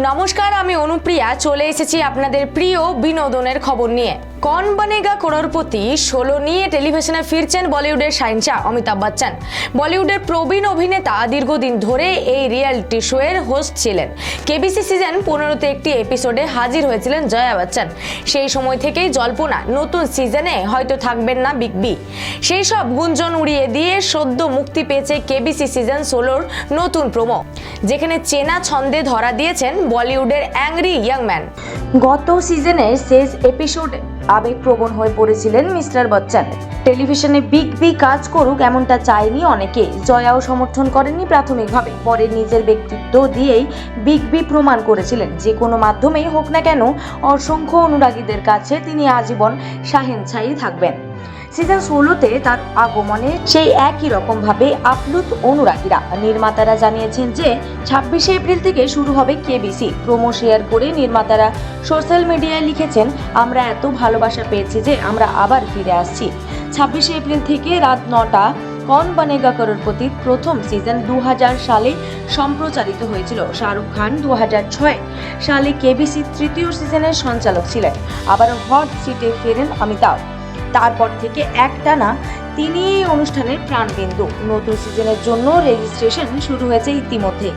নমস্কার, আমি অনুপ্রিয়া চলে এসেছি আপনাদের প্রিয় বিনোদনের খবর নিয়ে। কौन बनेगा करोड़पति 16 নিয়ে টেলিভিশনে ফিরছেন বলিউডের শাহিনশা অমিতাভ বচ্চন। বলিউডের প্রবীণ অভিনেতা দীর্ঘদিন ধরে এই রিয়েলিটি শো এর হোস্ট ছিলেন। কেবিসি সিজন 15তে একটি এপিসোডে হাজির হয়েছিলেন জয়া বচ্চন। সেই সময় থেকেই জল্পনা নতুন সিজনে হয়তো থাকবেন না বিগ বি। সেই সব গুঞ্জন উড়িয়ে দিয়ে সদ্য মুক্তি পেয়েছে কেবিসি সিজন 16র নতুন প্রোমো, যেখানে চেনা ছন্দে ধরা দিয়েছেন বলিউডের অ্যাংরি ইয়াং ম্যান। গত সিজনের শেষ এপিসোডে আবেগপ্রবণ হয়ে পড়েছিলেন মিস্টার বচ্চন। টেলিভিশনে বিগ বি কাজ করুক এমনটা চায়নি অনেকে। জয়াও সমর্থন করেননি প্রাথমিকভাবে, পরে নিজের ব্যক্তিত্ব দিয়েই বিগ বি প্রমাণ করেছিলেন যে কোনো মাধ্যমেই হোক না কেন অসংখ্য অনুরাগীদের কাছে তিনি আজীবন শাহেনশাহী থাকবেন। সিজন 16তে তার আগমনে সেই একই রকম ভাবে আপ্লুত অনুরাগীরা। নির্মাতারা জানিয়েছেন যে 26শে এপ্রিল থেকে শুরু হবে কেবিসি। প্রোমো শেয়ার করে নির্মাতারা সোশ্যাল মিডিয়ায় লিখেছেন, আমরা এত ভালোবাসা পেয়েছি যে আমরা আবার ফিরে আসছি। 26শে এপ্রিল থেকে রাত 9টা কौन बनेगा करोड़पति প্রথম সিজন 2000 সালে সম্প্রচারিত হয়েছিল। শাহরুখ খান 2006 সালে কেবিসি তৃতীয় সিজনের সঞ্চালক ছিলেন। আবার হট সিটে ফেরেন অমিতাভ। তারপর থেকে একটানা তিনি এই অনুষ্ঠানের প্রাণবিন্দু। নতুন সিজনের জন্য রেজিস্ট্রেশন শুরু হয়েছে ইতিমধ্যে।